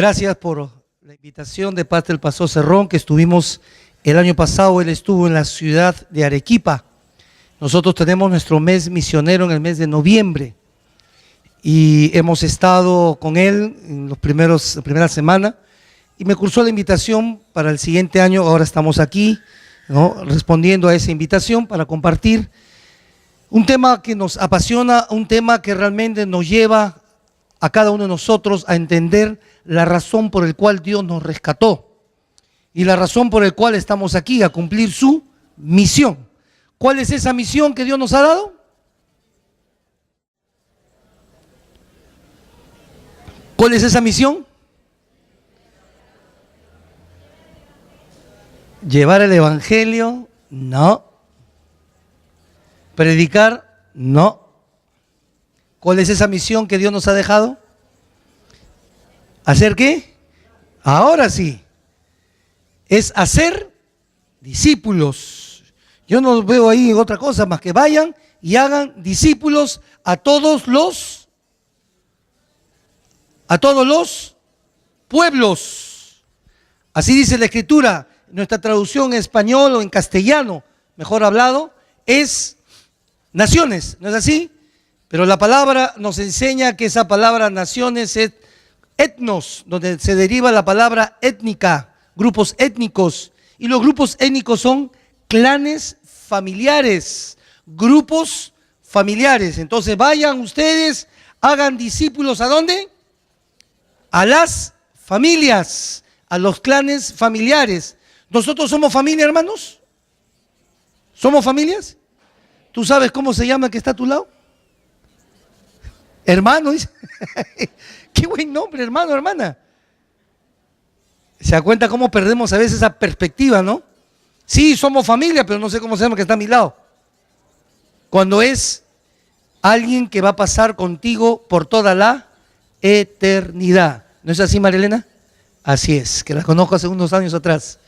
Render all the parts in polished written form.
Gracias por la invitación de parte del pastor Cerrón, que estuvimos el año pasado. Él estuvo en la ciudad de Arequipa. Nosotros tenemos nuestro mes misionero en el mes de noviembre y hemos estado con él en la primera semana, y me cursó la invitación para el siguiente año. Ahora estamos aquí, ¿no?, respondiendo a esa invitación para compartir un tema que nos apasiona, un tema que realmente nos lleva a cada uno de nosotros a entender la razón por la cual Dios nos rescató y la razón por la cual estamos aquí, a cumplir su misión. ¿Cuál es esa misión que Dios nos ha dado? ¿Cuál es esa misión? ¿Llevar el evangelio? No. ¿Predicar? No. ¿Cuál es esa misión que Dios nos ha dejado? ¿Hacer qué? Ahora sí. Es hacer discípulos. Yo no veo ahí otra cosa más que vayan y hagan discípulos a todos los pueblos. Así dice la Escritura. Nuestra traducción en español o en castellano, mejor hablado, es naciones, ¿no es así? Pero la palabra nos enseña que esa palabra naciones es etnos, donde se deriva la palabra étnica, grupos étnicos. Y los grupos étnicos son clanes familiares, grupos familiares. Entonces vayan ustedes, hagan discípulos, ¿a dónde? A las familias, a los clanes familiares. ¿Nosotros somos familia, hermanos? ¿Somos familias? ¿Tú sabes cómo se llama el que está a tu lado? Hermano, dice. Qué buen nombre, hermano, hermana. ¿Se da cuenta cómo perdemos a veces esa perspectiva, no? Sí, somos familia, pero no sé cómo se llama el que está a mi lado. Cuando es alguien que va a pasar contigo por toda la eternidad. ¿No es así, Marilena? Así es, que la conozco hace unos años atrás.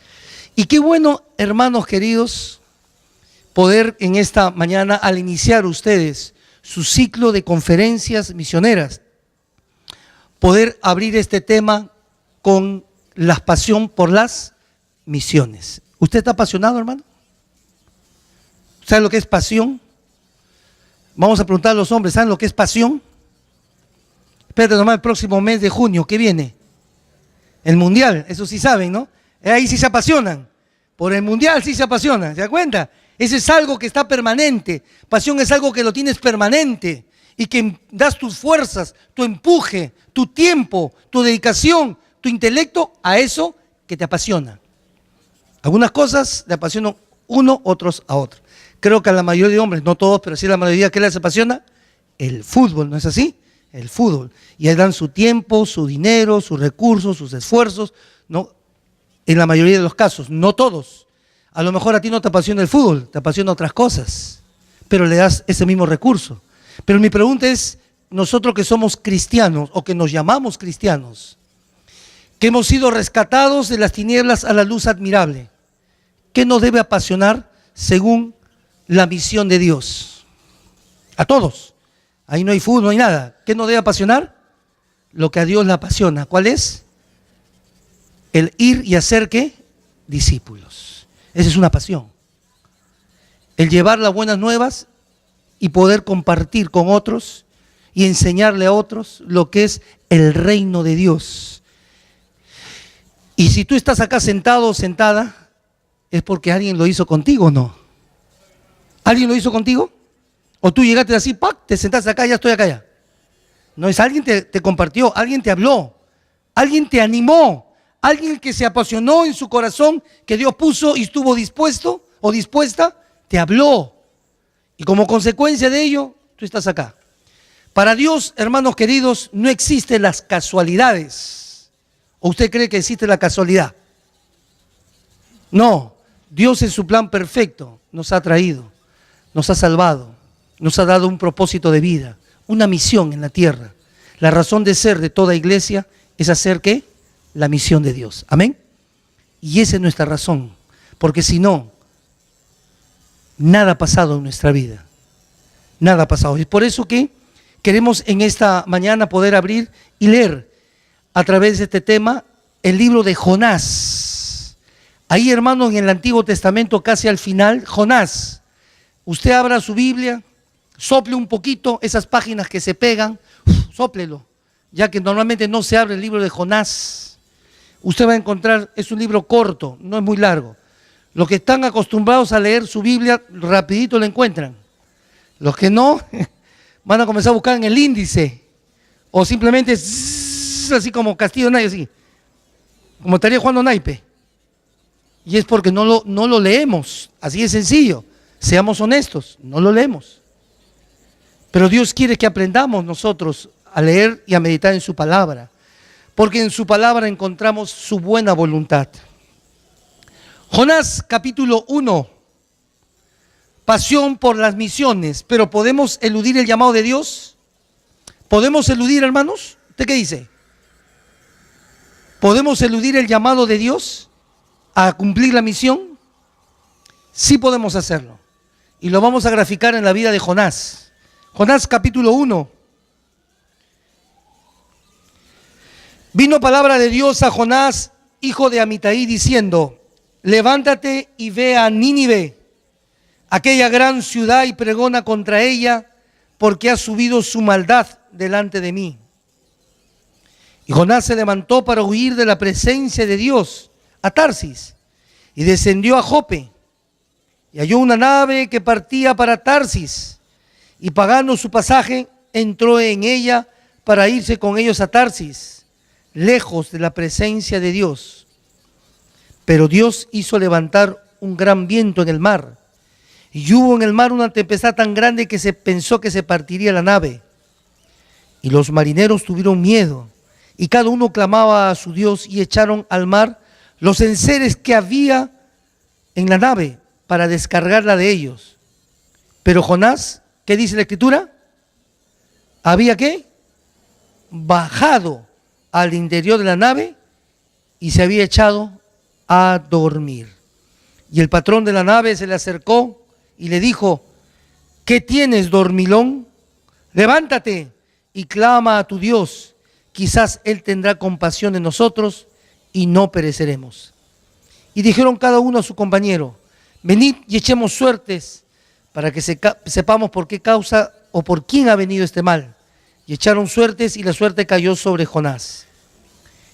Y qué bueno, hermanos queridos, poder en esta mañana, al iniciar ustedes su ciclo de conferencias misioneras, poder abrir este tema con la pasión por las misiones. ¿Usted está apasionado, hermano? ¿Sabe lo que es pasión? Vamos a preguntar a los hombres, ¿saben lo que es pasión? Espérate nomás, el próximo mes de junio, ¿qué viene? El mundial, eso sí saben, ¿no? Ahí sí se apasionan. Por el mundial sí se apasionan, ¿se da cuenta? Ese es algo que está permanente. Pasión es algo que lo tienes permanente y que das tus fuerzas, tu empuje, tu tiempo, tu dedicación, tu intelecto a eso que te apasiona. Algunas cosas le apasionan uno, otros a otro. Creo que a la mayoría de hombres, no todos, pero sí a la mayoría, ¿qué les apasiona? El fútbol, ¿no es así? El fútbol. Y ahí dan su tiempo, su dinero, sus recursos, sus esfuerzos, ¿no? En la mayoría de los casos, no todos. A lo mejor a ti no te apasiona el fútbol, te apasiona otras cosas, pero le das ese mismo recurso. Pero mi pregunta es, nosotros que somos cristianos o que nos llamamos cristianos, que hemos sido rescatados de las tinieblas a la luz admirable, ¿qué nos debe apasionar según la misión de Dios? A todos. Ahí no hay fútbol, no hay nada. ¿Qué nos debe apasionar? Lo que a Dios le apasiona. ¿Cuál es? El ir y hacer, ¿qué? Discípulos. Esa es una pasión. El llevar las buenas nuevas y poder compartir con otros y enseñarle a otros lo que es el reino de Dios. Y si tú estás acá sentado o sentada, es porque alguien lo hizo contigo, ¿o no? ¿Alguien lo hizo contigo? ¿O tú llegaste así, ¡pac!, te sentaste acá, ya estoy acá ya? No, es alguien te compartió, alguien te habló, alguien te animó. Alguien que se apasionó en su corazón, que Dios puso y estuvo dispuesto o dispuesta, te habló. Y como consecuencia de ello, tú estás acá. Para Dios, hermanos queridos, no existen las casualidades. ¿O usted cree que existe la casualidad? No, Dios en su plan perfecto nos ha traído, nos ha salvado, nos ha dado un propósito de vida, una misión en la tierra. La razón de ser de toda iglesia es hacer ¿qué? La misión de Dios. Amén. Y esa es nuestra razón, porque si no, nada ha pasado en nuestra vida. Nada ha pasado. Es por eso que queremos en esta mañana poder abrir y leer a través de este tema el libro de Jonás. Ahí, hermanos, en el Antiguo Testamento, casi al final, Jonás. Usted abra su Biblia, sople un poquito esas páginas que se pegan, sóplelo, ya que normalmente no se abre el libro de Jonás. Usted va a encontrar, es un libro corto, no es muy largo. Los que están acostumbrados a leer su Biblia, rapidito lo encuentran. Los que no, van a comenzar a buscar en el índice, o simplemente así como Castillo de Naipe, así, como estaría jugando naipe. Y es porque no lo leemos, así de sencillo. Seamos honestos, no lo leemos. Pero Dios quiere que aprendamos nosotros a leer y a meditar en su palabra, porque en su palabra encontramos su buena voluntad. Jonás capítulo 1, pasión por las misiones. Pero ¿podemos eludir el llamado de Dios? ¿Podemos eludir, hermanos? ¿Usted qué dice? ¿Podemos eludir el llamado de Dios a cumplir la misión? Sí podemos hacerlo. Y lo vamos a graficar en la vida de Jonás. Jonás capítulo 1. Vino palabra de Dios a Jonás, hijo de Amitai, diciendo: levántate y ve a Nínive, aquella gran ciudad, y pregona contra ella, porque ha subido su maldad delante de mí. Y Jonás se levantó para huir de la presencia de Dios a Tarsis, y descendió a Jope, y halló una nave que partía para Tarsis, y pagando su pasaje, entró en ella para irse con ellos a Tarsis, lejos de la presencia de Dios. Pero Dios hizo levantar un gran viento en el mar, y hubo en el mar una tempestad tan grande que se pensó que se partiría la nave. Y los marineros tuvieron miedo, y cada uno clamaba a su Dios, y echaron al mar los enseres que había en la nave para descargarla de ellos. Pero Jonás, ¿qué dice la Escritura? ¿Había qué? Bajado al interior de la nave y se había echado a dormir. Y el patrón de la nave se le acercó y le dijo: ¿qué tienes, dormilón? Levántate y clama a tu Dios, quizás Él tendrá compasión de nosotros y no pereceremos. Y dijeron cada uno a su compañero: venid y echemos suertes para que sepamos por qué causa o por quién ha venido este mal. Y echaron suertes, y la suerte cayó sobre Jonás.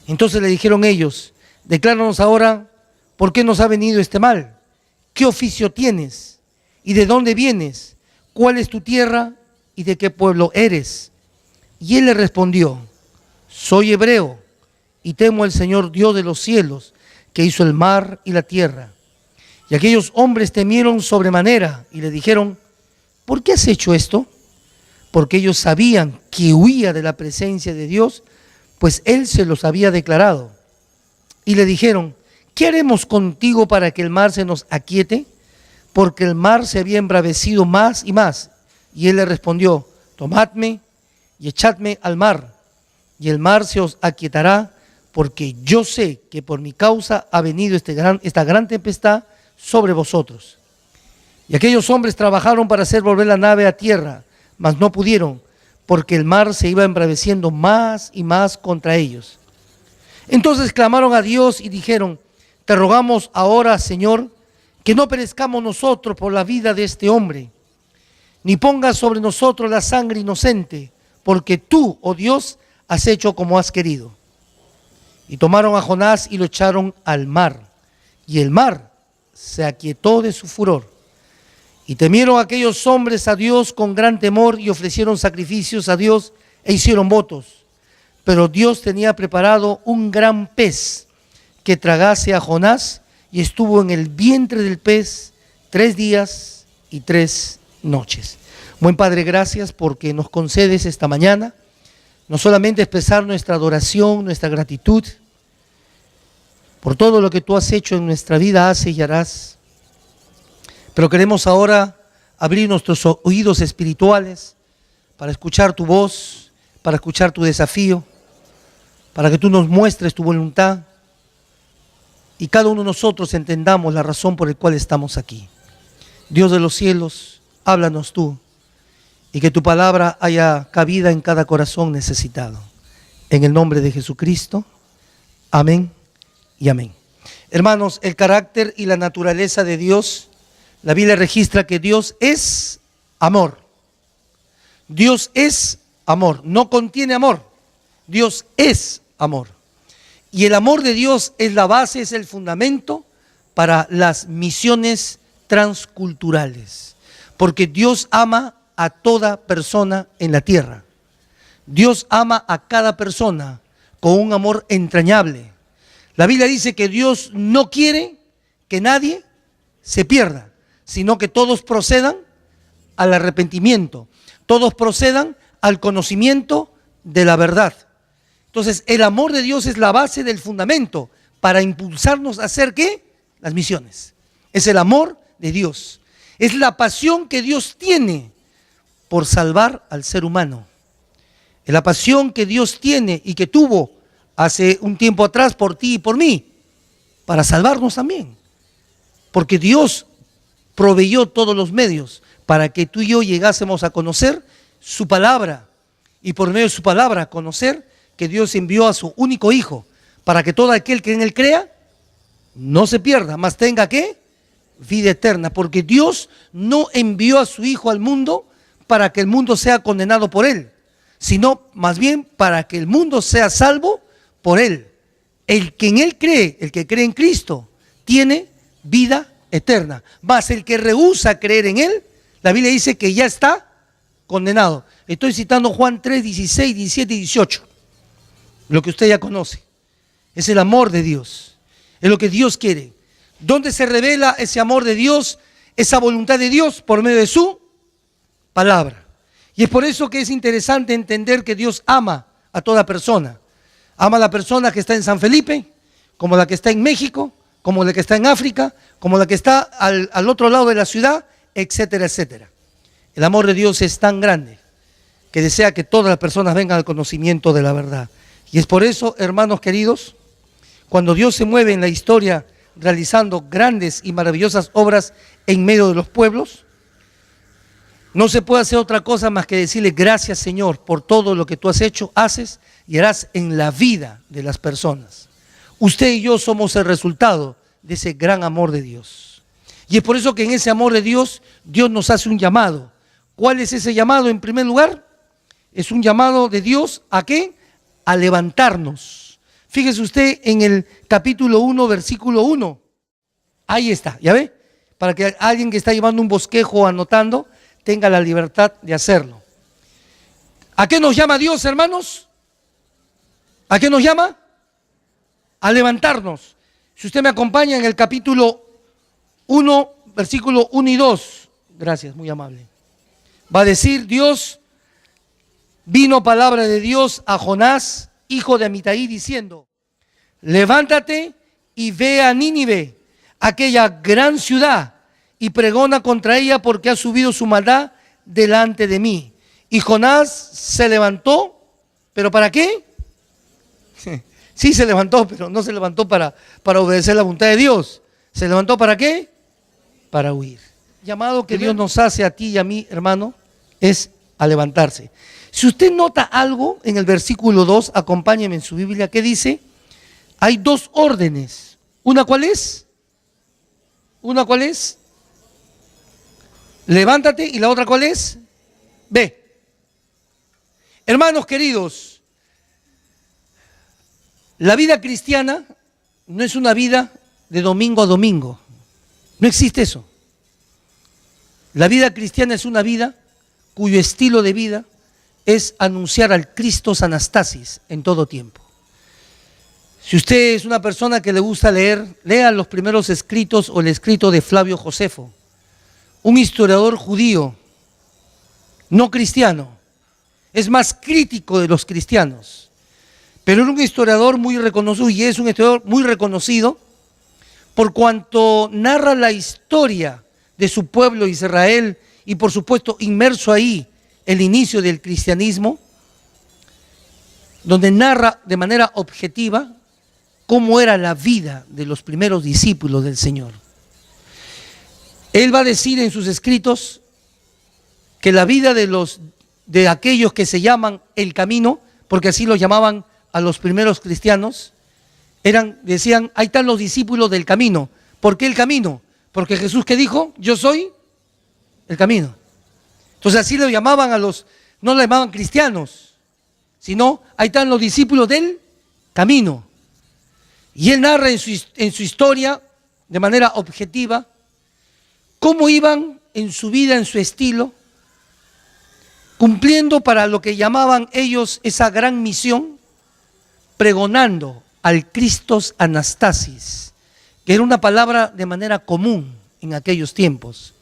Entonces le dijeron ellos: decláranos ahora por qué nos ha venido este mal. ¿Qué oficio tienes? ¿Y de dónde vienes? ¿Cuál es tu tierra? ¿Y de qué pueblo eres? Y él le respondió: soy hebreo, y temo al Señor Dios de los cielos, que hizo el mar y la tierra. Y aquellos hombres temieron sobremanera, y le dijeron: ¿por qué has hecho esto? Porque ellos sabían que huía de la presencia de Dios, pues Él se los había declarado. Y le dijeron: ¿qué haremos contigo para que el mar se nos aquiete? Porque el mar se había embravecido más y más. Y él le respondió: tomadme y echadme al mar, y el mar se os aquietará, porque yo sé que por mi causa ha venido esta gran tempestad sobre vosotros. Y aquellos hombres trabajaron para hacer volver la nave a tierra, mas no pudieron, porque el mar se iba embraveciendo más y más contra ellos. Entonces clamaron a Dios y dijeron: te rogamos ahora, Señor, que no perezcamos nosotros por la vida de este hombre, ni pongas sobre nosotros la sangre inocente, porque tú, oh Dios, has hecho como has querido. Y tomaron a Jonás y lo echaron al mar, y el mar se aquietó de su furor. Y temieron aquellos hombres a Dios con gran temor, y ofrecieron sacrificios a Dios e hicieron votos. Pero Dios tenía preparado un gran pez que tragase a Jonás, y estuvo en el vientre del pez 3 días y 3 noches. Buen Padre, gracias porque nos concedes esta mañana no solamente expresar nuestra adoración, nuestra gratitud por todo lo que tú has hecho en nuestra vida, haces y harás, pero queremos ahora abrir nuestros oídos espirituales para escuchar tu voz, para escuchar tu desafío, para que tú nos muestres tu voluntad y cada uno de nosotros entendamos la razón por la cual estamos aquí. Dios de los cielos, háblanos tú y que tu palabra haya cabida en cada corazón necesitado. En el nombre de Jesucristo. Amén y amén. Hermanos, el carácter y la naturaleza de Dios, la Biblia registra que Dios es amor. Dios es amor, no contiene amor. Dios es amor. Y el amor de Dios es la base, es el fundamento para las misiones transculturales. Porque Dios ama a toda persona en la tierra. Dios ama a cada persona con un amor entrañable. La Biblia dice que Dios no quiere que nadie se pierda, sino que todos procedan al arrepentimiento, todos procedan al conocimiento de la verdad. Entonces, el amor de Dios es la base del fundamento para impulsarnos a hacer ¿qué? Las misiones. Es el amor de Dios. Es la pasión que Dios tiene por salvar al ser humano. Es la pasión que Dios tiene y que tuvo hace un tiempo atrás por ti y por mí, para salvarnos también. Porque Dios proveyó todos los medios para que tú y yo llegásemos a conocer su palabra, y por medio de su palabra conocer que Dios envió a su único Hijo, para que todo aquel que en Él crea no se pierda, mas tenga ¿qué? Vida eterna. Porque Dios no envió a su Hijo al mundo para que el mundo sea condenado por Él, sino más bien para que el mundo sea salvo por Él. El que en Él cree, el que cree en Cristo, tiene vida eterna. Mas el que rehúsa creer en Él, la Biblia dice que ya está condenado. Estoy citando Juan 3, 16, 17 y 18. Lo que usted ya conoce. Es el amor de Dios. Es lo que Dios quiere. ¿Dónde se revela ese amor de Dios? Esa voluntad de Dios por medio de su palabra. Y es por eso que es interesante entender que Dios ama a toda persona. Ama a la persona que está en San Felipe, como la que está en México, como la que está en África, como la que está al otro lado de la ciudad, etcétera, etcétera. El amor de Dios es tan grande que desea que todas las personas vengan al conocimiento de la verdad. Y es por eso, hermanos queridos, cuando Dios se mueve en la historia realizando grandes y maravillosas obras en medio de los pueblos, no se puede hacer otra cosa más que decirle gracias, Señor, por todo lo que tú has hecho, haces y harás en la vida de las personas. Usted y yo somos el resultado de ese gran amor de Dios. Y es por eso que en ese amor de Dios, Dios nos hace un llamado. ¿Cuál es ese llamado? En primer lugar, es un llamado de Dios ¿a qué? A levantarnos. Fíjese usted en el capítulo 1, versículo 1. Ahí está, ¿ya ve? Para que alguien que está llevando un bosquejo o anotando tenga la libertad de hacerlo. ¿A qué nos llama Dios, hermanos? ¿A qué nos llama? A levantarnos. Si usted me acompaña en el capítulo 1, versículo 1 y 2. Gracias, muy amable. Va a decir Dios, vino palabra de Dios a Jonás, hijo de Amitai, diciendo, levántate y ve a Nínive, aquella gran ciudad, y pregona contra ella porque ha subido su maldad delante de mí. Y Jonás se levantó, ¿pero para qué? Sí se levantó, pero no se levantó para obedecer la voluntad de Dios. ¿Se levantó para qué? Para huir. El llamado que Dios nos hace a ti y a mí, hermano, es a levantarse. Si usted nota algo en el versículo 2, acompáñeme en su Biblia, ¿qué dice? Hay dos órdenes. ¿Una cuál es? ¿Una cuál es? Levántate, y la otra ¿cuál es? Ve. Hermanos queridos, la vida cristiana no es una vida de domingo a domingo. No existe eso. La vida cristiana es una vida cuyo estilo de vida es anunciar al Christos Anastasis en todo tiempo. Si usted es una persona que le gusta leer, lea los primeros escritos o el escrito de Flavio Josefo, un historiador judío, no cristiano, es más crítico de los cristianos, pero era un historiador muy reconocido y es un historiador muy reconocido por cuanto narra la historia de su pueblo Israel y por supuesto inmerso ahí el inicio del cristianismo, donde narra de manera objetiva cómo era la vida de los primeros discípulos del Señor. Él va a decir en sus escritos que la vida de aquellos que se llaman el camino, porque así los llamaban a los primeros cristianos, decían, ahí están los discípulos del camino. ¿Por qué el camino? Porque Jesús, ¿qué dijo? Yo soy el camino. Entonces así lo llamaban no lo llamaban cristianos, sino ahí están los discípulos del camino. Y él narra en su historia, de manera objetiva, cómo iban en su vida, en su estilo, cumpliendo para lo que llamaban ellos esa gran misión, pregonando al Christos Anastasis, que era una palabra de manera común en aquellos tiempos.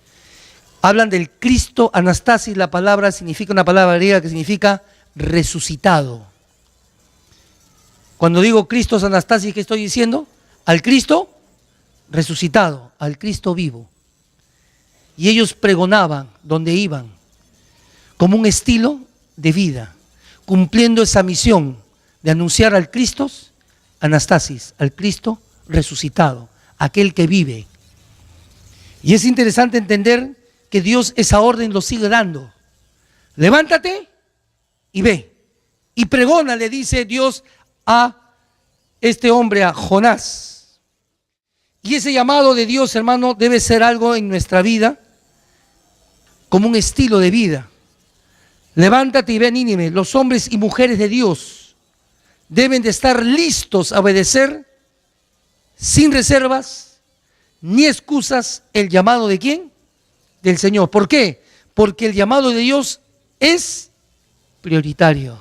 Hablan del Cristo Anastasis, la palabra significa una palabra griega que significa resucitado. Cuando digo Christos Anastasis, ¿qué estoy diciendo? Al Cristo resucitado, al Cristo vivo. Y ellos pregonaban donde iban, como un estilo de vida, cumpliendo esa misión de anunciar al Christos Anastasis, al Cristo resucitado, aquel que vive. Y es interesante entender que Dios esa orden lo sigue dando. Levántate y ve. Y pregona, le dice Dios a este hombre, a Jonás. Y ese llamado de Dios, hermano, debe ser algo en nuestra vida, como un estilo de vida. Levántate y ve a Nínive. Los hombres y mujeres de Dios deben de estar listos a obedecer sin reservas ni excusas el llamado ¿de quién? Del Señor. ¿Por qué? Porque el llamado de Dios es prioritario.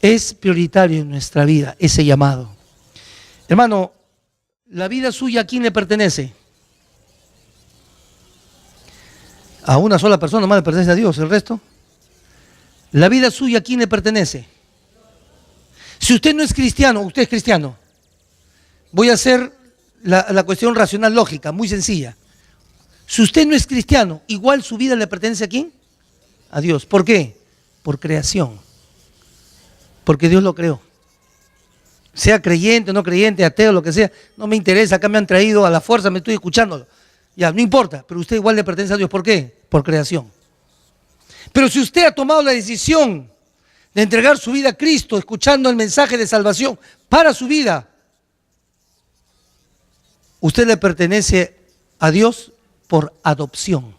Es prioritario en nuestra vida ese llamado. Hermano, la vida suya ¿a quién le pertenece? A una sola persona nomás le pertenece a Dios, el resto. La vida suya ¿a quién le pertenece? Si usted no es cristiano, usted es cristiano. Voy a hacer la cuestión racional lógica, muy sencilla. Si usted no es cristiano, igual su vida le pertenece ¿a quién? A Dios. ¿Por qué? Por creación. Porque Dios lo creó. Sea creyente, no creyente, ateo, lo que sea, no me interesa, acá me han traído a la fuerza, me estoy escuchando. Ya, no importa, pero usted igual le pertenece a Dios. ¿Por qué? Por creación. Pero si usted ha tomado la decisión de entregar su vida a Cristo, escuchando el mensaje de salvación para su vida, usted le pertenece a Dios por adopción.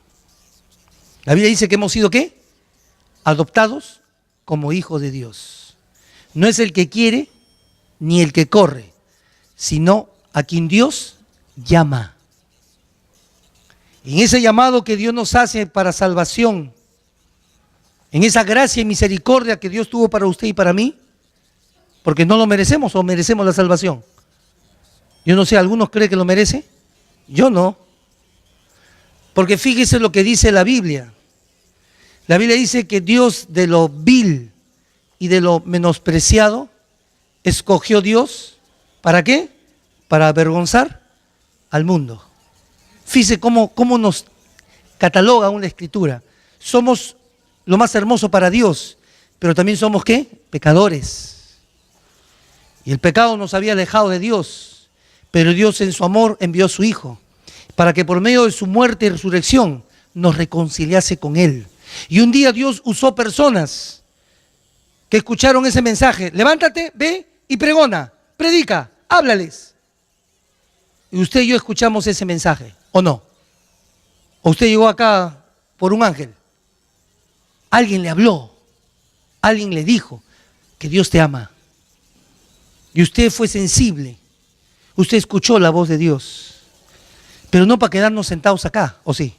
La Biblia dice que hemos sido ¿qué? Adoptados como hijos de Dios. No es el que quiere ni el que corre, sino a quien Dios llama. En ese llamado que Dios nos hace para salvación, en esa gracia y misericordia que Dios tuvo para usted y para mí, porque no lo merecemos o merecemos la salvación. Yo no sé, ¿algunos creen que lo merece? Yo no. Porque fíjese lo que dice la Biblia. La Biblia dice que Dios de lo vil y de lo menospreciado escogió Dios, ¿para qué? Para avergonzar al mundo. Fíjese cómo nos cataloga aún la Escritura. Somos lo más hermoso para Dios, pero también somos ¿qué? Pecadores. Y el pecado nos había alejado de Dios, pero Dios en su amor envió a su Hijo, para que por medio de su muerte y resurrección nos reconciliase con Él. Y un día Dios usó personas que escucharon ese mensaje. Levántate, ve y pregona, predica, háblales. Y usted y yo escuchamos ese mensaje, ¿o no? ¿O usted llegó acá por un ángel? Alguien le habló, alguien le dijo que Dios te ama. Y usted fue sensible, usted escuchó la voz de Dios. Pero no para quedarnos sentados acá, ¿o sí?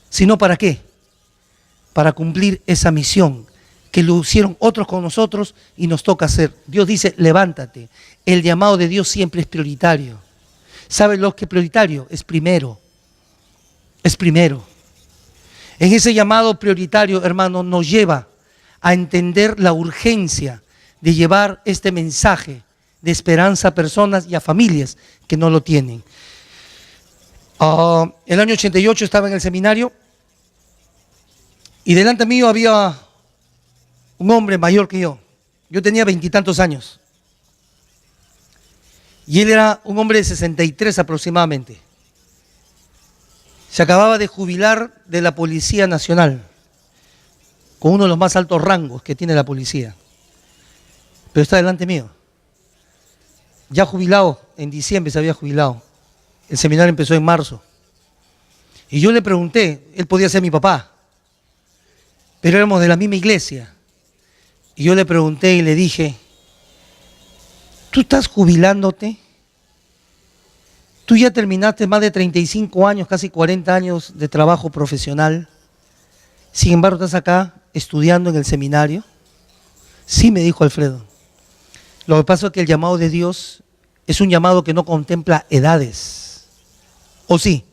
Sino ¿para qué? Para cumplir esa misión que lo hicieron otros con nosotros y nos toca hacer. Dios dice, levántate. El llamado de Dios siempre es prioritario. ¿Saben lo que es prioritario? Es primero. Es primero. En ese llamado prioritario, hermano, nos lleva a entender la urgencia de llevar este mensaje de esperanza a personas y a familias que no lo tienen. El año 88 estaba en el seminario y delante mío había un hombre mayor que yo. Yo tenía 20 y tantos años. Y él era un hombre de 63 aproximadamente. Se acababa de jubilar de la Policía Nacional, con uno de los más altos rangos que tiene la policía. pero está delante mío. Ya jubilado, en diciembre se había jubilado. El seminario empezó en marzo. Y yo le pregunté, él podía ser mi papá, pero éramos de la misma iglesia. Y yo le pregunté y le dije, ¿tú estás jubilándote? Tú ya terminaste más de 35 años, casi 40 años de trabajo profesional. Sin embargo, estás acá estudiando en el seminario. Sí, me dijo Alfredo. Lo que pasa es que el llamado de Dios es un llamado que no contempla edades. ¿O sí?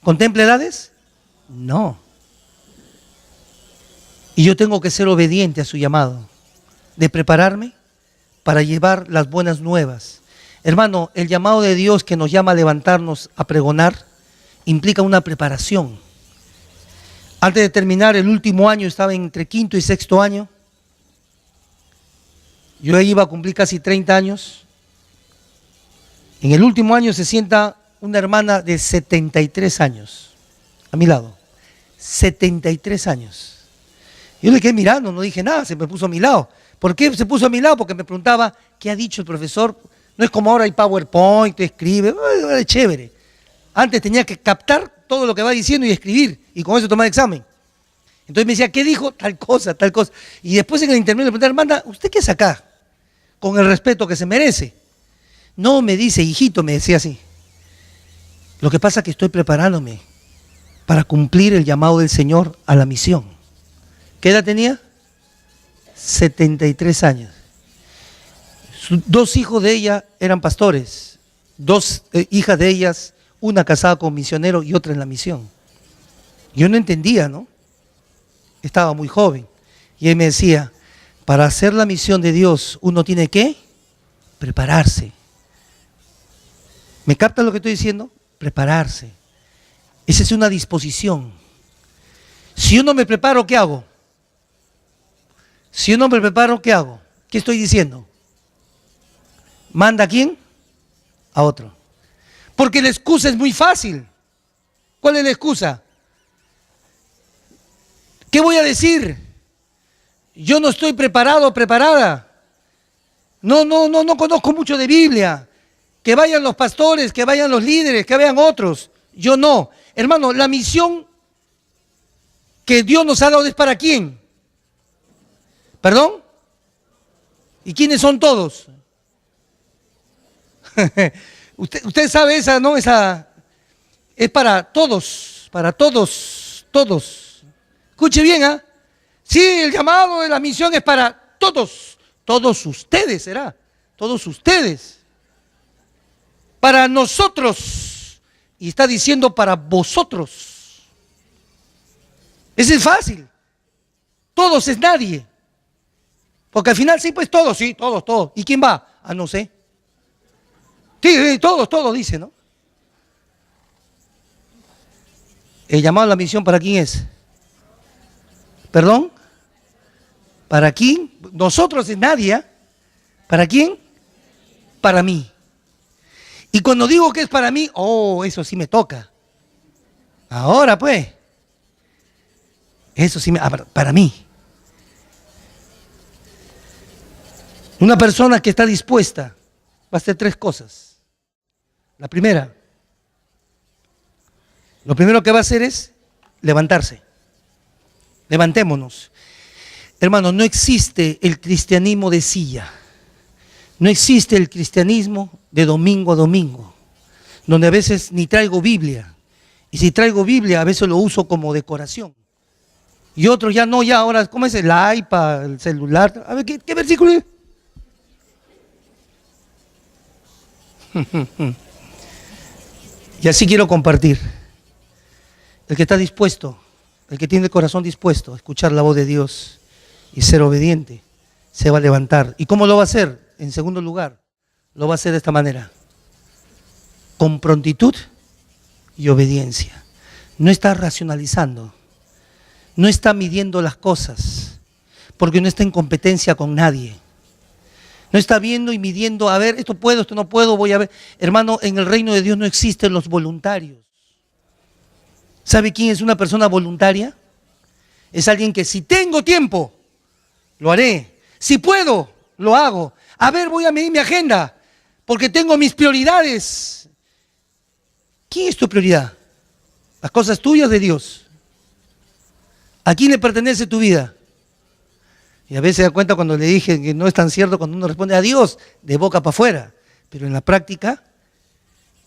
¿Contempla edades? No. Y yo tengo que ser obediente a su llamado, de prepararme para llevar las buenas nuevas. Hermano, el llamado de Dios que nos llama a levantarnos a pregonar implica una preparación. Antes de terminar el último año, estaba entre quinto y sexto año. Yo iba a cumplir casi 30 años. En el último año se sienta una hermana de 73 años a mi lado. 73 años. Yo le quedé mirando, no dije nada, se me puso a mi lado. ¿Por qué se puso a mi lado? Porque me preguntaba, ¿qué ha dicho el profesor? No es como ahora hay PowerPoint, te escribe, es chévere. Antes tenía que captar todo lo que va diciendo y escribir, y con eso tomar examen. Entonces me decía, ¿qué dijo? Tal cosa, tal cosa. Y después en el intermedio le pregunté, hermana, ¿usted qué es acá? Con el respeto que se merece. No, me dice, hijito, me decía así. Lo que pasa es que estoy preparándome para cumplir el llamado del Señor a la misión. ¿Qué edad tenía? 73 años. Dos hijos de ella eran pastores, dos hijas de ellas, una casada con misionero y otra en la misión. Yo no entendía, ¿no? Estaba muy joven. Y él me decía, para hacer la misión de Dios uno tiene que prepararse. ¿Me capta lo que estoy diciendo? Prepararse. Esa es una disposición. Si yo no me preparo, ¿qué hago? Si yo no me preparo, ¿qué hago? ¿Qué estoy diciendo? ¿Manda a quién? A otro. Porque la excusa es muy fácil. ¿Cuál es la excusa? ¿Qué voy a decir? Yo no estoy preparado o preparada. No conozco mucho de Biblia. Que vayan los pastores, que vayan los líderes, que vayan otros. Yo no. Hermano, la misión que Dios nos ha dado es ¿para quién? ¿Perdón? ¿Y quiénes son todos? Usted sabe esa, ¿no? Esa es para todos, todos. Escuche bien, ¿ah? Sí, el llamado de la misión es para todos ustedes será, todos ustedes. Para nosotros, y está diciendo para vosotros. Ese es fácil. Todos es nadie. Porque al final sí, pues todos, sí, todos. ¿Y quién va? Ah, no sé. Sí, todos, dice, ¿no? El llamado a la misión, ¿para quién es? ¿Perdón? ¿Para quién? Nosotros es nadie, ¿eh? ¿Para quién? Para mí. Y cuando digo que es para mí, oh, eso sí me toca. Ahora pues, eso sí para mí. Una persona que está dispuesta va a hacer tres cosas. La primera, lo primero que va a hacer es levantarse. Levantémonos. Hermano, no existe el cristianismo de silla. No existe el cristianismo de domingo a domingo, donde a veces ni traigo Biblia. Y si traigo Biblia, a veces lo uso como decoración. Y otros ya no, ya ahora, ¿cómo es el iPad, el celular? A ver, ¿qué versículo es? Y así quiero compartir. El que está dispuesto, el que tiene el corazón dispuesto a escuchar la voz de Dios y ser obediente, se va a levantar. ¿Y cómo lo va a hacer? En segundo lugar, lo va a hacer de esta manera, con prontitud y obediencia. No está racionalizando, no está midiendo las cosas, porque no está en competencia con nadie. No está viendo y midiendo, a ver, esto puedo, esto no puedo, voy a ver. Hermano, en el reino de Dios no existen los voluntarios. ¿Sabe quién es una persona voluntaria? Es alguien que si tengo tiempo, lo haré. Si puedo, lo hago. A ver, voy a medir mi agenda, porque tengo mis prioridades. ¿Quién es tu prioridad? ¿Las cosas tuyas de Dios? ¿A quién le pertenece tu vida? Y a veces se da cuenta cuando le dije que no es tan cierto cuando uno responde a Dios de boca para afuera, pero en la práctica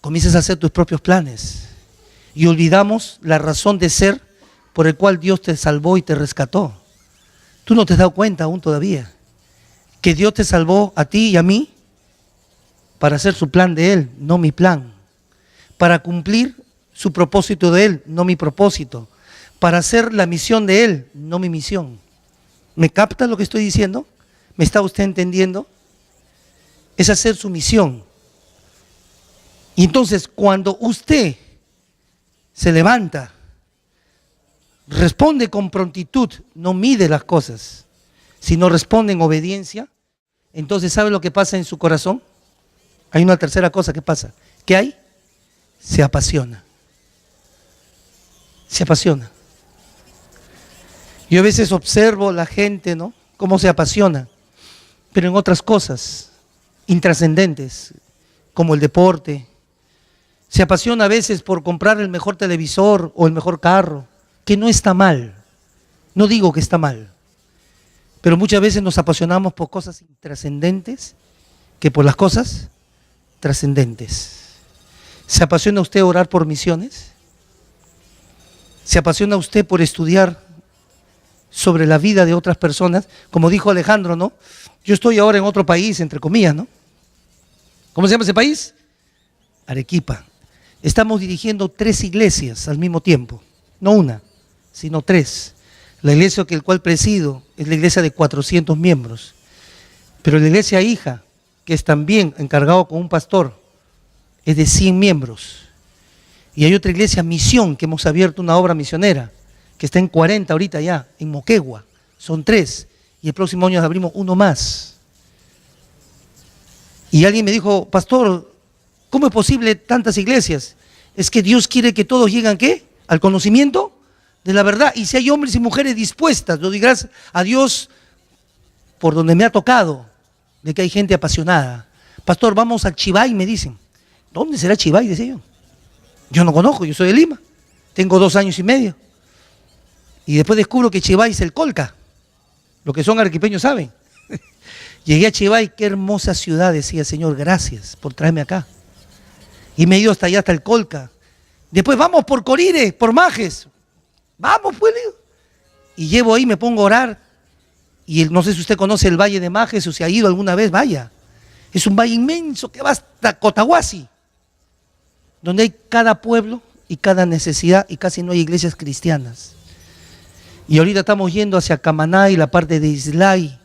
comienzas a hacer tus propios planes y olvidamos la razón de ser por el cual Dios te salvó y te rescató. Tú no te has dado cuenta aún todavía que Dios te salvó a ti y a mí para hacer su plan de Él, no mi plan, para cumplir su propósito de Él, no mi propósito, para hacer la misión de Él, no mi misión. ¿Me capta lo que estoy diciendo? ¿Me está usted entendiendo? Es hacer su misión. Y entonces cuando usted se levanta, responde con prontitud, no mide las cosas, sino responde en obediencia, entonces ¿sabe lo que pasa en su corazón? Hay una tercera cosa que pasa. ¿Qué hay? Se apasiona. Se apasiona. Yo a veces observo la gente, ¿no? Cómo se apasiona, pero en otras cosas intrascendentes, como el deporte. Se apasiona a veces por comprar el mejor televisor o el mejor carro, que no está mal. No digo que está mal, pero muchas veces nos apasionamos por cosas intrascendentes que por las cosas trascendentes. ¿Se apasiona usted a orar por misiones? ¿Se apasiona usted por estudiar sobre la vida de otras personas? Como dijo Alejandro, ¿no? Yo estoy ahora en otro país, entre comillas, ¿no? ¿Cómo se llama ese país? Arequipa. Estamos dirigiendo 3 iglesias al mismo tiempo. No una, sino 3. La iglesia que el cual presido es la iglesia de 400 miembros. Pero la iglesia hija, que es también encargado con un pastor, es de 100 miembros. Y hay otra iglesia misión que hemos abierto una obra misionera, que está en 40 ahorita ya, en Moquegua. Son 3. Y el próximo año abrimos uno más. Y alguien me dijo, pastor, ¿cómo es posible tantas iglesias? Es que Dios quiere que todos lleguen, ¿qué? Al conocimiento de la verdad. Y si hay hombres y mujeres dispuestas, yo doy gracias a Dios por donde me ha tocado, de que hay gente apasionada. Pastor, vamos al Chivay, me dicen. ¿Dónde será Chivay? Decía yo. Yo no conozco, yo soy de Lima. Tengo 2 años y medio. Y después descubro que Chivay es el Colca. Los que son arequipeños saben. Llegué a Chivay, qué hermosa ciudad, decía, Señor, gracias por traerme acá. Y me he ido hasta allá, hasta el Colca. Después vamos por Corire, por Majes. Vamos, pues. Y llevo ahí, me pongo a orar. Y no sé si usted conoce el Valle de Majes o si ha ido alguna vez, vaya. Es un valle inmenso que va hasta Cotahuasi, donde hay cada pueblo y cada necesidad y casi no hay iglesias cristianas. Y ahorita estamos yendo hacia Camaná y la parte de Islay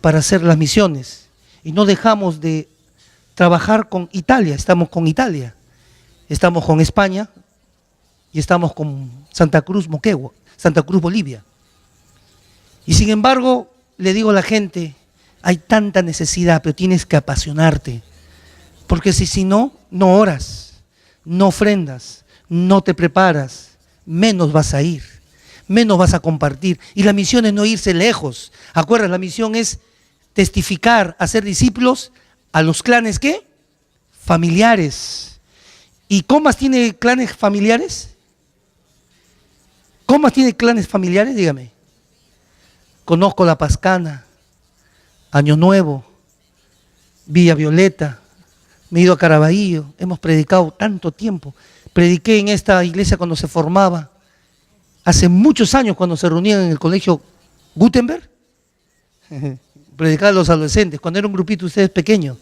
para hacer las misiones. Y no dejamos de trabajar con Italia, estamos con Italia, estamos con España y estamos con Santa Cruz, Moquegua, Santa Cruz, Bolivia. Y sin embargo, le digo a la gente, hay tanta necesidad, pero tienes que apasionarte. Porque si no, no oras, no ofrendas, no te preparas, menos vas a ir, menos vas a compartir. Y la misión es no irse lejos. ¿Acuerdas? La misión es testificar, hacer discípulos a los clanes, ¿qué? Familiares. ¿Y Comas tiene clanes familiares? ¿Comas tiene clanes familiares? Dígame. Conozco La Pascana, Año Nuevo, Villa Violeta, me he ido a Caraballo, hemos predicado tanto tiempo. Prediqué en esta iglesia cuando se formaba, hace muchos años cuando se reunían en el colegio Gutenberg, predicaba a los adolescentes, cuando era un grupito de ustedes pequeños.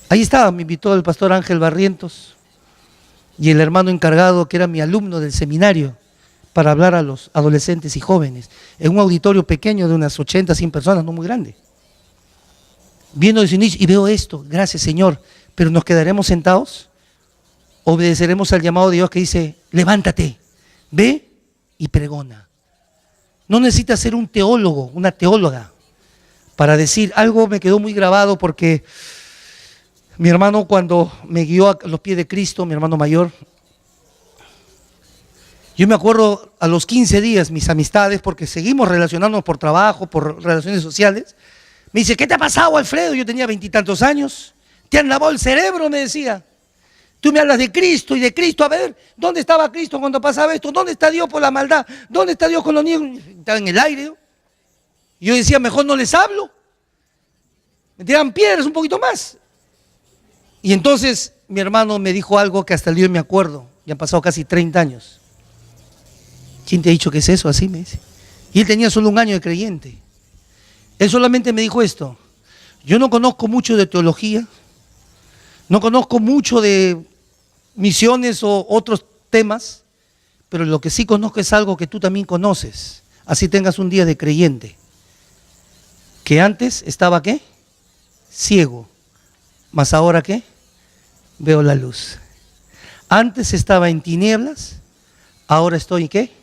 Ahí estaba, me invitó el pastor Ángel Barrientos y el hermano encargado que era mi alumno del seminario para hablar a los adolescentes y jóvenes, en un auditorio pequeño de unas 80, 100 personas, no muy grande. Viendo desde el inicio y veo esto, gracias Señor, pero ¿nos quedaremos sentados? Obedeceremos al llamado de Dios que dice, levántate, ve y pregona. No necesitas ser un teólogo, una teóloga, para decir, algo me quedó muy grabado porque mi hermano cuando me guió a los pies de Cristo, mi hermano mayor, Yo me acuerdo a los 15 días, mis amistades, porque seguimos relacionándonos por trabajo, por relaciones sociales, me dice, ¿qué te ha pasado, Alfredo? Yo tenía 20 y tantos años. ¿Te han lavado el cerebro? Me decía. Tú me hablas de Cristo y de Cristo. A ver, ¿dónde estaba Cristo cuando pasaba esto? ¿Dónde está Dios por la maldad? ¿Dónde está Dios con los niños? Estaba en el aire, ¿no? Y yo decía, mejor no les hablo. Me tiran piedras un poquito más. Y entonces mi hermano me dijo algo que hasta el día de hoy me acuerdo. Ya han pasado casi 30 años. ¿Quién te ha dicho que es eso? Así me dice. Y él tenía solo un año de creyente. Él solamente me dijo esto. Yo no conozco mucho de teología. No conozco mucho de misiones o otros temas. Pero lo que sí conozco es algo que tú también conoces. Así tengas un día de creyente. Que antes estaba, ¿qué? Ciego. Mas ahora, ¿qué? Veo la luz. Antes estaba en tinieblas. Ahora estoy, ¿qué?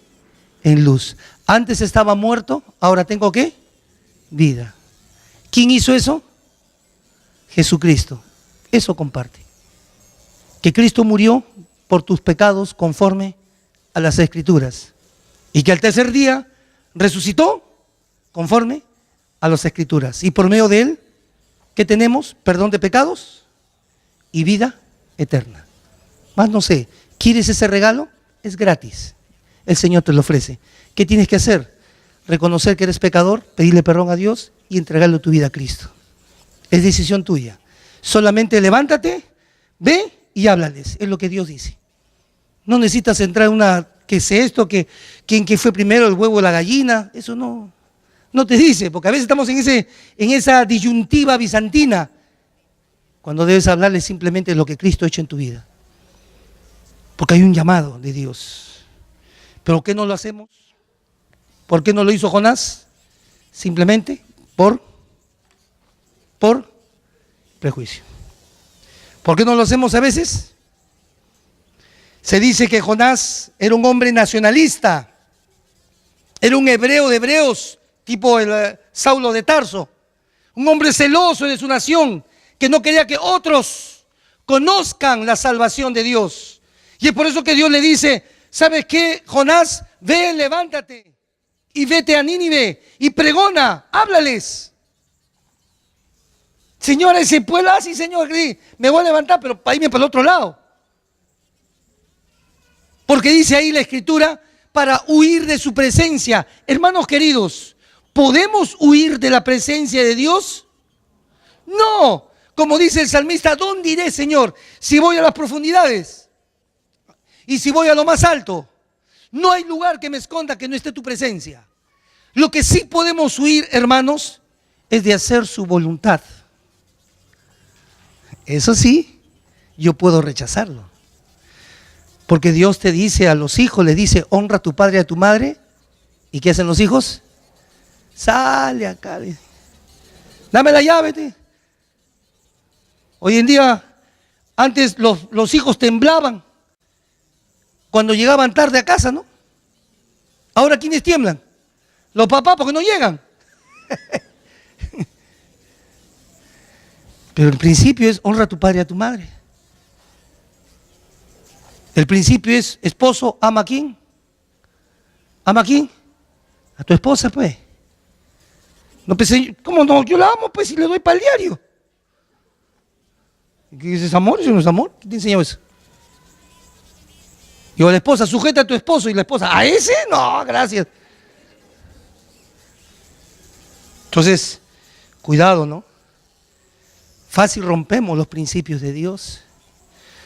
En luz. Antes estaba muerto. Ahora tengo, ¿qué? Vida. ¿Quién hizo eso? Jesucristo. Eso comparte. Que Cristo murió por tus pecados conforme a las Escrituras. Y que al tercer día resucitó conforme a las Escrituras. Y por medio de él, ¿qué tenemos? Perdón de pecados y vida eterna. Más no sé, ¿quieres ese regalo? Es gratis. El Señor te lo ofrece. ¿Qué tienes que hacer? Reconocer que eres pecador, pedirle perdón a Dios y entregarle tu vida a Cristo. Es decisión tuya. Solamente levántate, ve y háblales. Es lo que Dios dice. No necesitas entrar en una, que sé esto, que quién que fue primero, el huevo o la gallina. Eso no te dice, porque a veces estamos en esa disyuntiva bizantina, cuando debes hablarles simplemente de lo que Cristo ha hecho en tu vida. Porque hay un llamado de Dios. ¿Pero qué no lo hacemos? ¿Por qué no lo hizo Jonás? Simplemente por prejuicio. ¿Por qué no lo hacemos a veces? Se dice que Jonás era un hombre nacionalista, era un hebreo de hebreos, tipo el Saulo de Tarso, un hombre celoso de su nación, que no quería que otros conozcan la salvación de Dios. Y es por eso que Dios le dice, ¿sabes qué, Jonás? Ve, levántate y vete a Nínive y pregona, háblales. Señor, ese pueblo, sí, Señor, me voy a levantar, pero para irme para el otro lado. Porque dice ahí la Escritura, para huir de su presencia. Hermanos queridos, ¿podemos huir de la presencia de Dios? No. Como dice el salmista, ¿dónde iré, Señor? Si voy a las profundidades y si voy a lo más alto, no hay lugar que me esconda que no esté tu presencia. Lo que sí podemos huir, hermanos, es de hacer su voluntad. Eso sí, yo puedo rechazarlo. Porque Dios te dice a los hijos, le dice, honra a tu padre y a tu madre. ¿Y qué hacen los hijos? Sale acá. Dame la llave. Hoy en día, antes los hijos temblaban cuando llegaban tarde a casa, ¿no? Ahora, ¿quiénes tiemblan? Los papás, porque no llegan. Pero el principio es honra a tu padre y a tu madre. El principio es, esposo, ama a quién. ¿Ama a quién? A tu esposa, pues. No pensé, ¿cómo no? Yo la amo, pues, y le doy para el diario. ¿Qué es amor? ¿Eso no es amor? ¿Quién te enseñó eso? Y a la esposa, sujeta a tu esposo, y la esposa, ¿a ese? No, gracias. Entonces, cuidado, ¿no? Fácil rompemos los principios de Dios.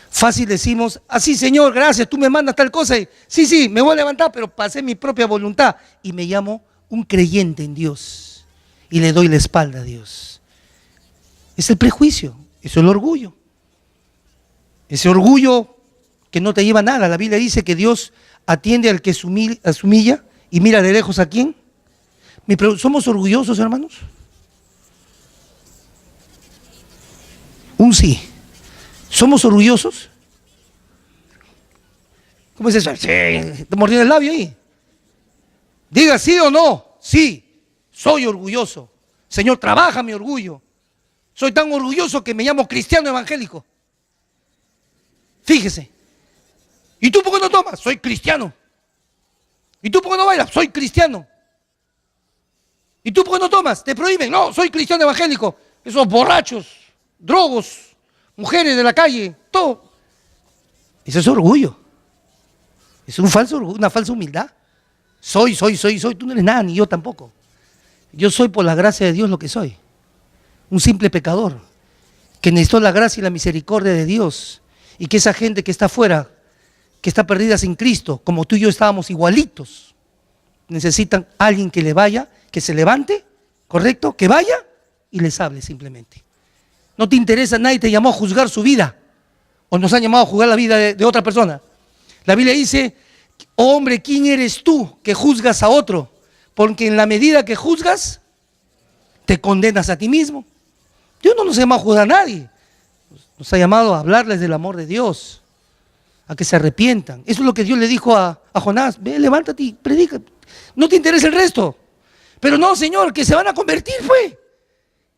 Fácil decimos, así, Señor, gracias, tú me mandas tal cosa. Y, sí, me voy a levantar, pero para hacer mi propia voluntad. Y me llamo un creyente en Dios. Y le doy la espalda a Dios. Es el prejuicio, es el orgullo. Ese orgullo que no te lleva a nada. La Biblia dice que Dios atiende al que se humilla y mira de lejos a quién. ¿Somos orgullosos, hermanos? Un sí. ¿Somos orgullosos? ¿Cómo es eso? Sí, te mordiendo el labio ahí. Diga sí o no. Sí, soy orgulloso. Señor, trabaja mi orgullo. Soy tan orgulloso que me llamo cristiano evangélico. Fíjese. ¿Y tú por qué no tomas? Soy cristiano. ¿Y tú por qué no bailas? Soy cristiano. ¿Y tú por qué no tomas? Te prohíben. No, soy cristiano evangélico. Esos borrachos, drogos, mujeres de la calle, todo. Eso es orgullo. Es un falso orgullo, una falsa humildad. Soy. Tú no eres nada, ni yo tampoco. Yo soy por la gracia de Dios lo que soy. Un simple pecador que necesitó la gracia y la misericordia de Dios. Y que esa gente que está afuera, que está perdida sin Cristo, como tú y yo estábamos igualitos, necesitan alguien que le vaya, que se levante, ¿correcto? Que vaya y les hable simplemente. No te interesa, nadie te llamó a juzgar su vida, o nos han llamado a juzgar la vida de otra persona. La Biblia dice, oh hombre, ¿quién eres tú que juzgas a otro? Porque en la medida que juzgas, te condenas a ti mismo. Dios no nos ha llamado a juzgar a nadie, nos ha llamado a hablarles del amor de Dios, a que se arrepientan. Eso es lo que Dios le dijo a Jonás: ve, levántate y predica, no te interesa el resto. Pero no, Señor, que se van a convertir, fue,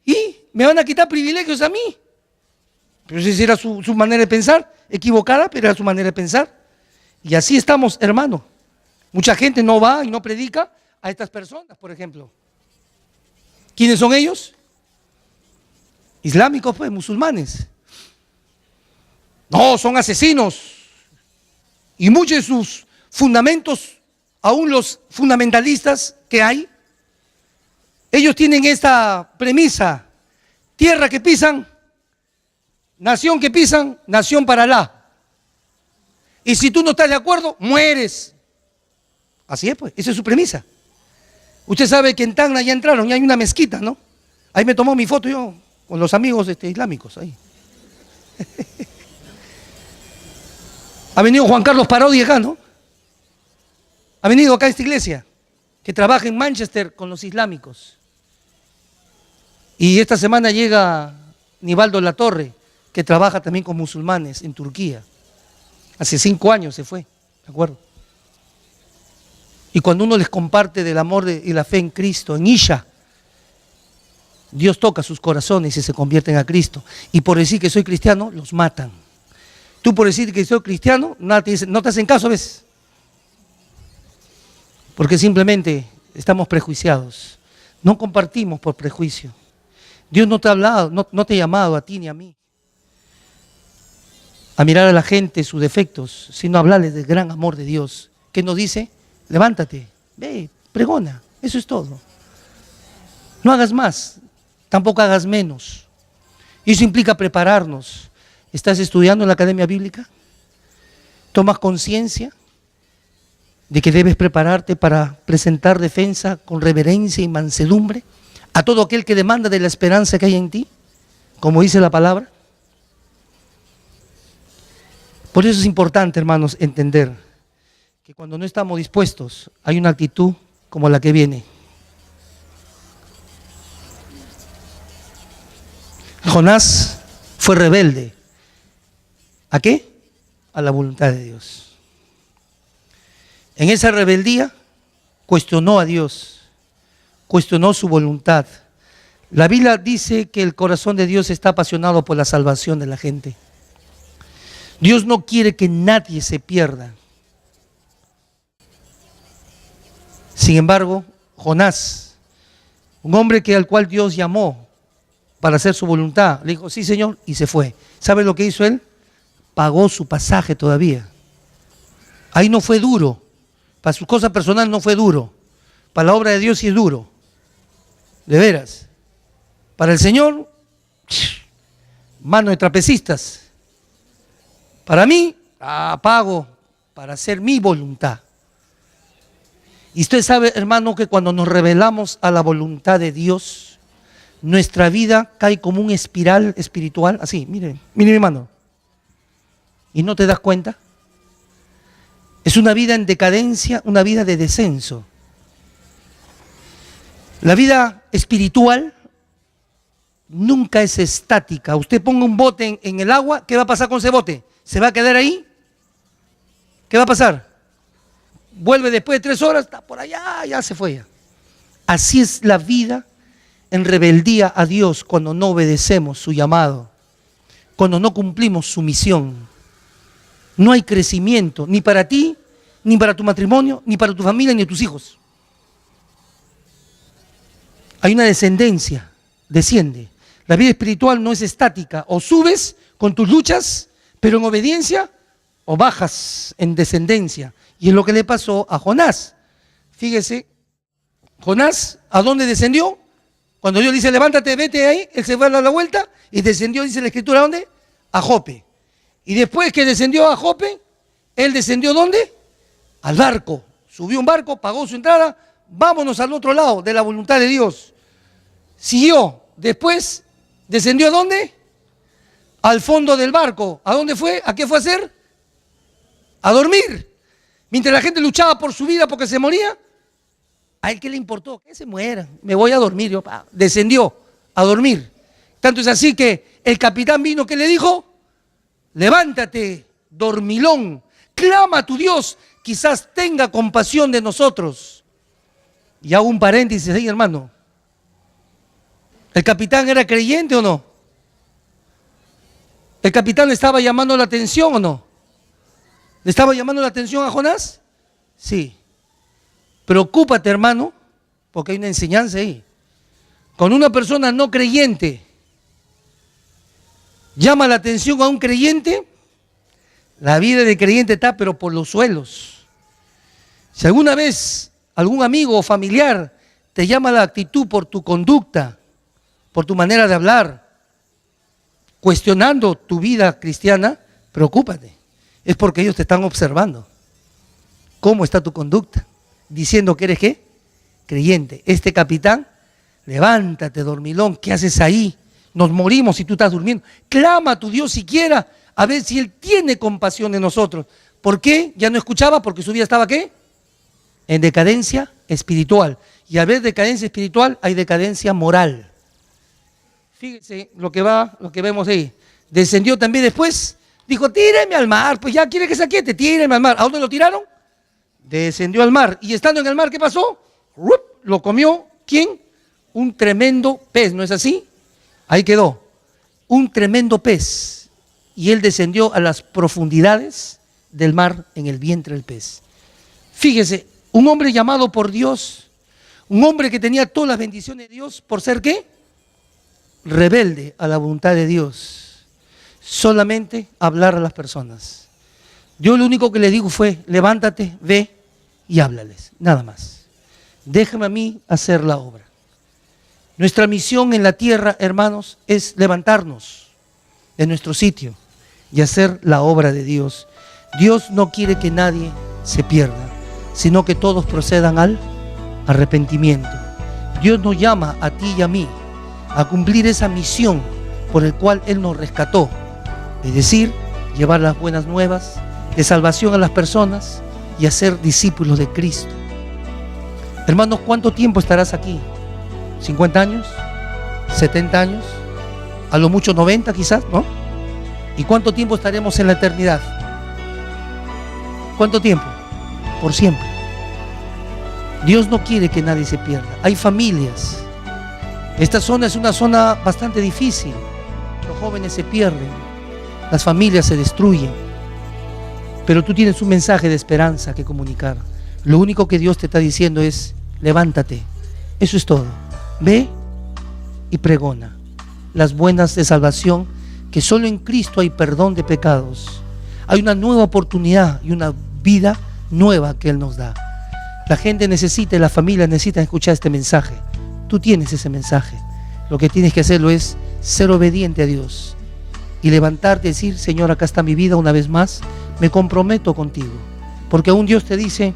y me van a quitar privilegios a mí. Pero esa era su manera de pensar, equivocada, pero era su manera de pensar. Y así estamos, hermano. Mucha gente no va y no predica a estas personas, por ejemplo. ¿Quiénes son ellos? Islámicos, pues, musulmanes. No, son asesinos. Y muchos de sus fundamentos, aún los fundamentalistas que hay, ellos tienen esta premisa: tierra que pisan, nación que pisan, nación para Alá. Y si tú no estás de acuerdo, mueres. Así es, pues, esa es su premisa. Usted sabe que en Tacna ya entraron, ya hay una mezquita, ¿no? Ahí me tomó mi foto yo con los amigos islámicos ahí. Ha venido Juan Carlos Parodi acá, ¿no? Ha venido acá a esta iglesia, que trabaja en Manchester con los islámicos. Y esta semana llega Nivaldo Latorre, que trabaja también con musulmanes en Turquía. Hace 5 años se fue, ¿de acuerdo? Y cuando uno les comparte del amor y la fe en Cristo, en Isha, Dios toca sus corazones y se convierten a Cristo. Y por decir que soy cristiano, los matan. Tú por decir que soy cristiano, no te hacen caso a veces. Porque simplemente estamos prejuiciados. No compartimos por prejuicio. Dios no te ha hablado, no te ha llamado a ti ni a mí a mirar a la gente sus defectos, sino a hablarles del gran amor de Dios. ¿Qué nos dice? Levántate, ve, pregona, eso es todo. No hagas más, tampoco hagas menos. Y eso implica prepararnos. ¿Estás estudiando en la Academia Bíblica? ¿Tomas conciencia de que debes prepararte para presentar defensa con reverencia y mansedumbre a todo aquel que demanda de la esperanza que hay en ti, como dice la palabra? Por eso es importante, hermanos, entender que cuando no estamos dispuestos, hay una actitud como la que viene. Jonás fue rebelde. ¿A qué? A la voluntad de Dios. En esa rebeldía cuestionó a Dios, cuestionó su voluntad. La Biblia dice que el corazón de Dios está apasionado por la salvación de la gente. Dios no quiere que nadie se pierda. Sin embargo, Jonás, un hombre al cual Dios llamó para hacer su voluntad, le dijo: sí, Señor, y se fue. ¿Sabe lo que hizo él? Pagó su pasaje todavía. Ahí no fue duro. Para sus cosas personales no fue duro. Para la obra de Dios sí es duro. De veras. Para el Señor, mano de trapecistas. Para mí, pago para hacer mi voluntad. Y usted sabe, hermano, que cuando nos rebelamos a la voluntad de Dios, nuestra vida cae como un espiral espiritual. Así, mire mi hermano. ¿Y no te das cuenta? Es una vida en decadencia, una vida de descenso. La vida espiritual nunca es estática. Usted ponga un bote en el agua, ¿qué va a pasar con ese bote? ¿Se va a quedar ahí? ¿Qué va a pasar? Vuelve después de 3 horas, está por allá, ya se fue ya. Así es la vida en rebeldía a Dios cuando no obedecemos su llamado, cuando no cumplimos su misión. No hay crecimiento, ni para ti, ni para tu matrimonio, ni para tu familia, ni tus hijos. Hay una descendencia, desciende. La vida espiritual no es estática, o subes con tus luchas, pero en obediencia, o bajas en descendencia. Y es lo que le pasó a Jonás. Fíjese, Jonás, ¿a dónde descendió? Cuando Dios le dice, levántate, vete ahí, él se fue a dar la vuelta y descendió, dice la Escritura, ¿a dónde? A Jope. Y después que descendió a Jope, él descendió ¿dónde? Al barco. Subió un barco, pagó su entrada, vámonos al otro lado de la voluntad de Dios. Siguió, después descendió ¿a dónde? Al fondo del barco. ¿A dónde fue? ¿A qué fue a hacer? A dormir. Mientras la gente luchaba por su vida porque se moría, ¿a él qué le importó? Que se mueran, me voy a dormir. Yo, descendió a dormir. Tanto es así que el capitán vino, ¿qué le dijo? Levántate, dormilón, clama a tu Dios, quizás tenga compasión de nosotros. Y hago un paréntesis ahí, hermano. ¿El capitán era creyente o no? ¿El capitán le estaba llamando la atención o no? ¿Le estaba llamando la atención a Jonás? Sí. Preocúpate, hermano, porque hay una enseñanza ahí. Cuando una persona no creyente llama la atención a un creyente, la vida de creyente está pero por los suelos. Si alguna vez algún amigo o familiar te llama la actitud por tu conducta, por tu manera de hablar, cuestionando tu vida cristiana, preocúpate. Es porque ellos te están observando. ¿Cómo está tu conducta? Diciendo que eres ¿qué? Creyente. Este capitán, levántate, dormilón, ¿qué haces ahí? Nos morimos si tú estás durmiendo. Clama a tu Dios siquiera a ver si Él tiene compasión de nosotros. ¿Por qué? Ya no escuchaba porque su vida estaba ¿qué? En decadencia espiritual. Y al ver decadencia espiritual hay decadencia moral. Fíjense lo que vemos ahí. Descendió también después, dijo, tíreme al mar, pues ya quiere que se aquiete, tíreme al mar. ¿A dónde lo tiraron? Descendió al mar. Y estando en el mar, ¿qué pasó? Lo comió, ¿quién? Un tremendo pez, ¿no es así? Ahí quedó, un tremendo pez. Y él descendió a las profundidades del mar en el vientre del pez. Fíjese, un hombre llamado por Dios, un hombre que tenía todas las bendiciones de Dios, ¿por ser qué? Rebelde a la voluntad de Dios. Solamente hablar a las personas. Yo lo único que le digo fue, levántate, ve y háblales, nada más. Déjame a mí hacer la obra. Nuestra misión en la tierra, hermanos, es levantarnos de nuestro sitio y hacer la obra de Dios. Dios no quiere que nadie se pierda, sino que todos procedan al arrepentimiento. Dios nos llama a ti y a mí a cumplir esa misión por el cual Él nos rescató, es decir, llevar las buenas nuevas de salvación a las personas y hacer discípulos de Cristo. Hermanos, ¿cuánto tiempo estarás aquí? ¿50 años? ¿70 años? A lo mucho 90 quizás, ¿no? ¿Y cuánto tiempo estaremos en la eternidad? ¿Cuánto tiempo? Por siempre. Dios no quiere que nadie se pierda. Hay familias. Esta zona es una zona bastante difícil. Los jóvenes se pierden, las familias se destruyen. Pero tú tienes un mensaje de esperanza que comunicar. Lo único que Dios te está diciendo es, levántate. Eso es todo. Ve y pregona las buenas de salvación, que solo en Cristo hay perdón de pecados. Hay una nueva oportunidad y una vida nueva que Él nos da. La gente necesita, la familia necesita escuchar este mensaje. Tú tienes ese mensaje. Lo que tienes que hacerlo es ser obediente a Dios y levantarte y decir, Señor, acá está mi vida una vez más, me comprometo contigo. Porque aún Dios te dice,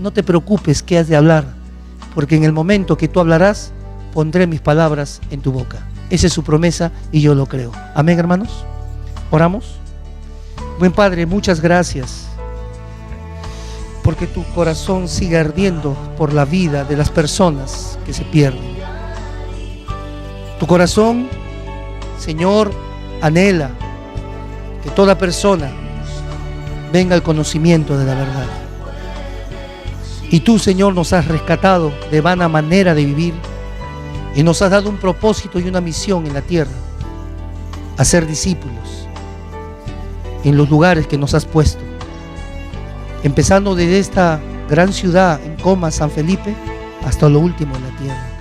no te preocupes qué has de hablar, porque en el momento que tú hablarás, pondré mis palabras en tu boca. Esa es su promesa y yo lo creo. Amén, hermanos. Oramos. Buen Padre, muchas gracias porque tu corazón sigue ardiendo por la vida de las personas que se pierden. Tu corazón, Señor, anhela que toda persona venga al conocimiento de la verdad. Y tú, Señor, nos has rescatado de vana manera de vivir y nos has dado un propósito y una misión en la tierra, hacer discípulos en los lugares que nos has puesto. empezando desde esta gran ciudad en Coma, San Felipe, hasta lo último de la tierra.